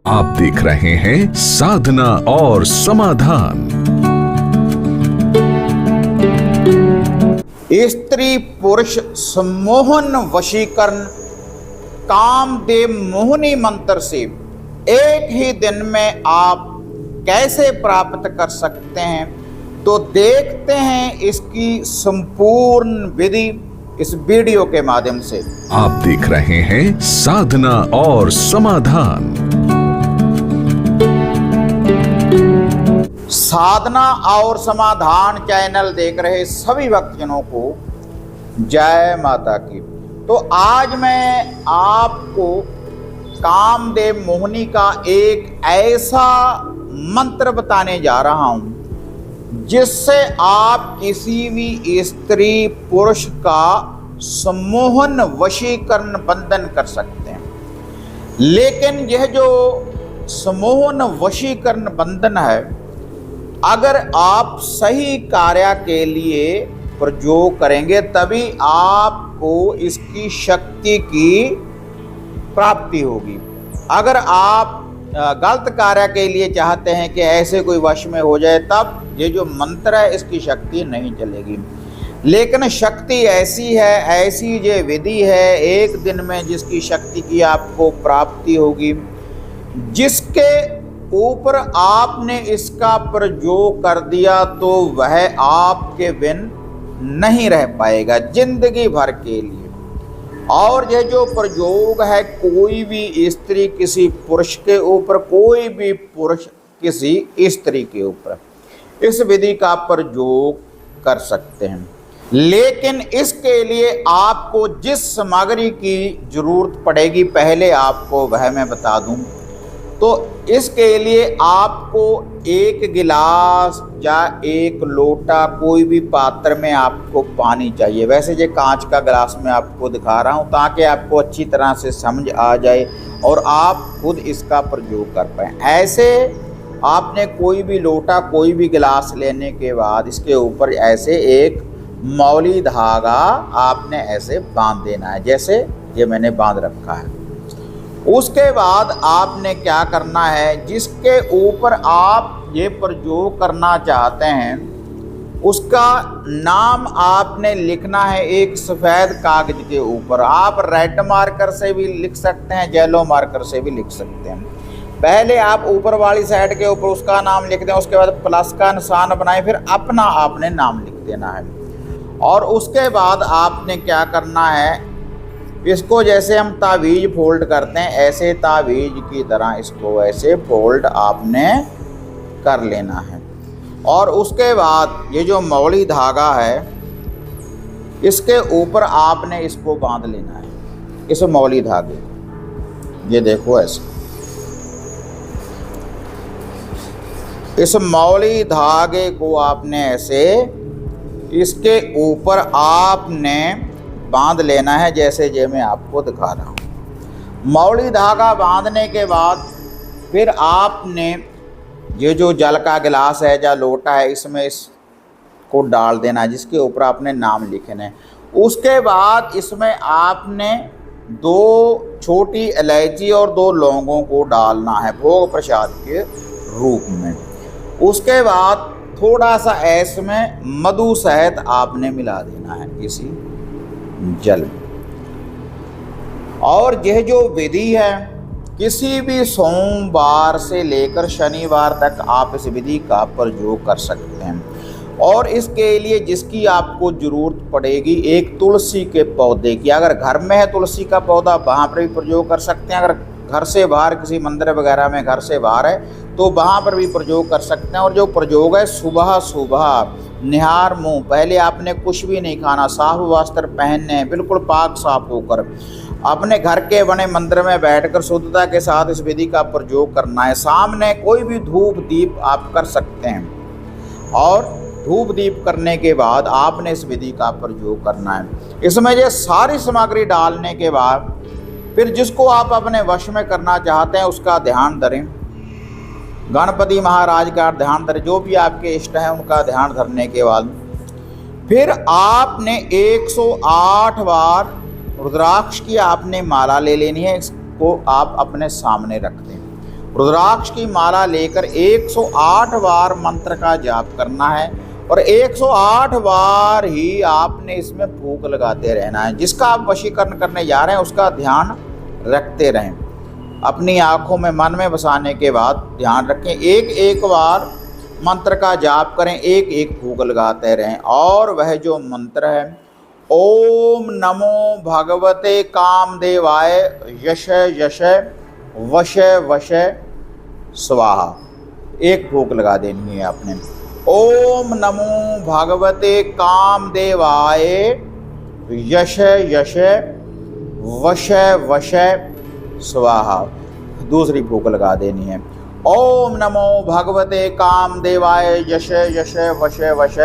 आप देख रहे हैं साधना और समाधान। स्त्री पुरुष सम्मोहन वशीकरण कामदेव मोहिनी मंत्र से एक ही दिन में आप कैसे प्राप्त कर सकते हैं, तो देखते हैं इसकी संपूर्ण विधि इस वीडियो के माध्यम से। आप देख रहे हैं साधना और समाधान। साधना और समाधान चैनल देख रहे सभी भक्तजनों को जय माता की। तो आज मैं आपको कामदेव मोहिनी का एक ऐसा मंत्र बताने जा रहा हूं जिससे आप किसी भी स्त्री पुरुष का सम्मोहन वशीकरण बंधन कर सकते हैं। लेकिन यह जो सम्मोहन वशीकरण बंधन है, अगर आप सही कार्य के लिए प्रयोग करेंगे तभी आपको इसकी शक्ति की प्राप्ति होगी। अगर आप गलत कार्य के लिए चाहते हैं कि ऐसे कोई वश में हो जाए, तब ये जो मंत्र है इसकी शक्ति नहीं चलेगी। लेकिन शक्ति ऐसी है, ऐसी ये विधि है एक दिन में जिसकी शक्ति की आपको प्राप्ति होगी, जिसके ऊपर आपने इसका प्रयोग कर दिया तो वह आपके बिन नहीं रह पाएगा जिंदगी भर के लिए। और यह जो प्रयोग है, कोई भी स्त्री किसी पुरुष के ऊपर, कोई भी पुरुष किसी स्त्री के ऊपर इस विधि का प्रयोग कर सकते हैं। लेकिन इसके लिए आपको जिस सामग्री की जरूरत पड़ेगी, पहले आपको वह मैं बता दूं। तो इसके लिए आपको एक गिलास या एक लोटा, कोई भी पात्र में आपको पानी चाहिए। वैसे ये कांच का गिलास मैं आपको दिखा रहा हूँ ताकि आपको अच्छी तरह से समझ आ जाए और आप खुद इसका प्रयोग कर पाएँ। ऐसे आपने कोई भी लोटा, कोई भी गिलास लेने के बाद इसके ऊपर ऐसे एक मौली धागा आपने ऐसे बांध देना है, जैसे ये मैंने बांध रखा है। उसके बाद आपने क्या करना है, जिसके ऊपर आप ये प्रयोग करना चाहते हैं उसका नाम आपने लिखना है एक सफ़ेद कागज के ऊपर। आप रेड मार्कर से भी लिख सकते हैं, येलो मार्कर से भी लिख सकते हैं। पहले आप ऊपर वाली साइड के ऊपर उसका नाम लिख दें, उसके बाद प्लस का निशान बनाएं, फिर अपना आपने नाम लिख देना है। और उसके बाद आपने क्या करना है, इसको जैसे हम तावीज़ फोल्ड करते हैं, ऐसे तावीज़ की तरह इसको ऐसे फोल्ड आपने कर लेना है। और उसके बाद ये जो मौली धागा है इसके ऊपर आपने इसको बांध लेना है, इस मौली धागे। ये देखो ऐसे इस मौली धागे को आपने ऐसे इसके ऊपर आपने बांध लेना है, जैसे ये मैं आपको दिखा रहा हूँ। मौली धागा बांधने के बाद फिर आपने ये जो जल का गिलास है या लोटा है, इसमें इसको डाल देना है, जिसके ऊपर आपने नाम लिखना है। उसके बाद इसमें आपने 2 छोटी इलायची और 2 लौंगों को डालना है भोग प्रसाद के रूप में। उसके बाद थोड़ा सा इसमें मधु शहद आपने मिला देना है इसी जल में। और यह जो विधि है, किसी भी सोमवार से लेकर शनिवार तक आप इस विधि का प्रयोग कर सकते हैं। और इसके लिए जिसकी आपको ज़रूरत पड़ेगी, एक तुलसी के पौधे की। अगर घर में है तुलसी का पौधा, वहाँ पर भी प्रयोग कर सकते हैं। अगर घर से बाहर किसी मंदिर वगैरह में घर से बाहर है तो वहाँ पर भी प्रयोग कर सकते हैं। और जो प्रयोग है, सुबह सुबह निहार मुंह, पहले आपने कुछ भी नहीं खाना, साफ वस्त्र पहनने हैं, बिल्कुल पाक साफ होकर अपने घर के बने मंदिर में बैठकर शुद्धता के साथ इस विधि का प्रयोग करना है। सामने कोई भी धूप दीप आप कर सकते हैं। और धूप दीप करने के बाद आपने इस विधि का प्रयोग करना है। इसमें ये सारी सामग्री डालने के बाद फिर जिसको आप अपने वश में करना चाहते हैं उसका ध्यान धरें। गणपति महाराज का ध्यान धरें, जो भी आपके इष्ट हैं उनका ध्यान धरने के बाद फिर आपने 108 बार रुद्राक्ष की आपने माला ले लेनी है। इसको आप अपने सामने रख दें। रुद्राक्ष की माला लेकर 108 बार मंत्र का जाप करना है और 108 बार ही आपने इसमें फूंक लगाते रहना है। जिसका आप वशीकरण करने जा रहे हैं उसका ध्यान रखते रहें। अपनी आंखों में मन में बसाने के बाद ध्यान रखें, एक एक बार मंत्र का जाप करें, एक एक फूंक लगाते रहें। और वह जो मंत्र है, ओम नमो भगवते कामदेवाय यश यश वश वश स्वाहा, एक फूंक लगा देनी है आपने। ओम नमो भगवते कामदेवाय यश यश वश वश स्वाहा, दूसरी फूंक लगा देनी है। ओम नमो भगवते कामदेवाय यश यश वश वश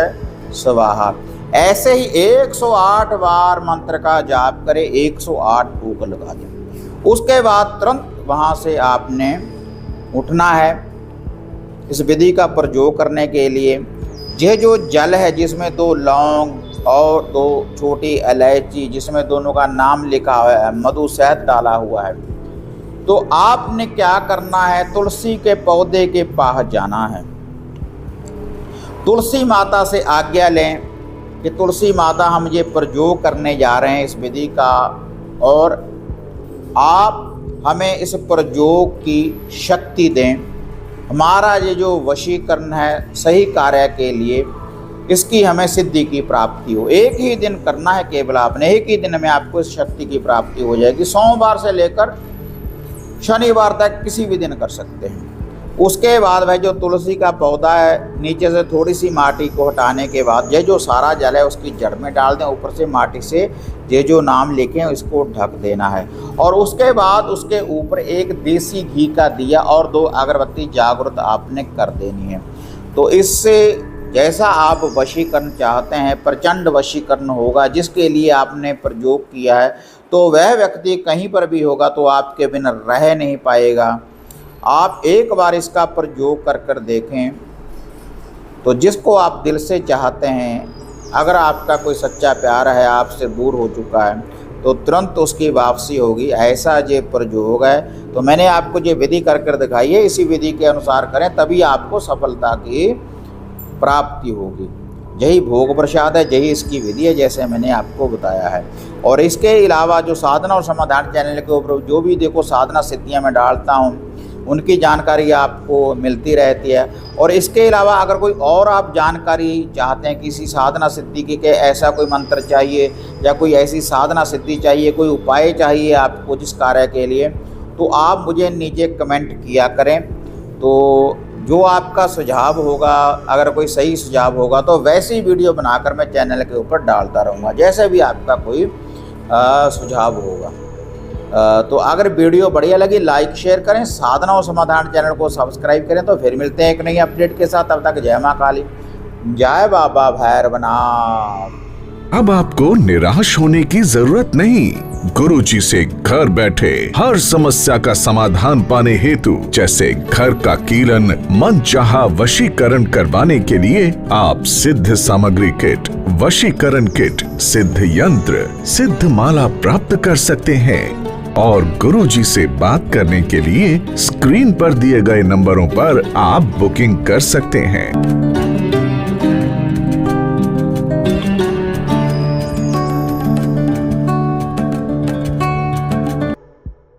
स्वाहा। ऐसे ही 108 बार मंत्र का जाप करें, 108 फूंक लगा दें। उसके बाद तुरंत वहाँ से आपने उठना है। इस विधि का प्रयोग करने के लिए यह जो जल है जिसमें 2 लौंग और 2 छोटी इलायची जिसमें दोनों का नाम लिखा हुआ है, मधु शहद डाला हुआ है, तो आपने क्या करना है, तुलसी के पौधे के पास जाना है। तुलसी माता से आज्ञा लें कि तुलसी माता हम ये प्रयोग करने जा रहे हैं इस विधि का, और आप हमें इस प्रयोग की शक्ति दें। हमारा ये जो वशीकरण है सही कार्य के लिए, इसकी हमें सिद्धि की प्राप्ति हो। एक ही दिन करना है केवल आपने, एक ही दिन में आपको इस शक्ति की प्राप्ति हो जाएगी। सोमवार से लेकर शनिवार तक किसी भी दिन कर सकते हैं। उसके बाद वह जो तुलसी का पौधा है, नीचे से थोड़ी सी माटी को हटाने के बाद ये जो सारा जल है उसकी जड़ में डाल दें, ऊपर से माटी से ये जो नाम लिखे हैं इसको ढक देना है। और उसके बाद उसके ऊपर एक देसी घी का दिया और 2 अगरबत्ती जागृत आपने कर देनी है। तो इससे जैसा आप वशीकरण चाहते हैं, प्रचंड वशीकरण होगा। जिसके लिए आपने प्रयोग किया है तो वह व्यक्ति कहीं पर भी होगा तो आपके बिना रह नहीं पाएगा। आप एक बार इसका प्रयोग कर कर देखें, तो जिसको आप दिल से चाहते हैं, अगर आपका कोई सच्चा प्यार है, आपसे दूर हो चुका है, तो तुरंत उसकी वापसी होगी। ऐसा ये प्रयोग है। तो मैंने आपको ये विधि कर कर दिखाई है, इसी विधि के अनुसार करें तभी आपको सफलता की प्राप्ति होगी। यही भोग प्रसाद है, यही इसकी विधि है जैसे मैंने आपको बताया है। और इसके अलावा जो साधना और समाधान चैनल के ऊपर जो भी देखो साधना सिद्धियाँ मैं डालता हूँ, उनकी जानकारी आपको मिलती रहती है। और इसके अलावा अगर कोई और आप जानकारी चाहते हैं किसी साधना सिद्धि की, कि ऐसा कोई मंत्र चाहिए या कोई ऐसी साधना सिद्धि चाहिए, कोई उपाय चाहिए आपको जिस कार्य के लिए, तो आप मुझे नीचे कमेंट किया करें। तो जो आपका सुझाव होगा, अगर कोई सही सुझाव होगा तो वैसी वीडियो बनाकर मैं चैनल के ऊपर डालता रहूँगा, जैसे भी आपका कोई सुझाव होगा। तो अगर वीडियो बढ़िया लगी लाइक शेयर करें, साधना और समाधान चैनल को सब्सक्राइब करें। तो फिर मिलते हैं एक नई अपडेट के साथ, तब तक जय माँ काली, जय बाबा भैरवनाथ। अब आपको निराश होने की जरूरत नहीं। गुरुजी से घर बैठे हर समस्या का समाधान पाने हेतु, जैसे घर का कीलन, मनचाहा वशीकरण करवाने के लिए आप सिद्ध सामग्री किट, वशीकरण किट, सिद्ध यंत्र, सिद्ध माला प्राप्त कर सकते हैं। और गुरुजी से बात करने के लिए स्क्रीन पर दिए गए नंबरों पर आप बुकिंग कर सकते हैं।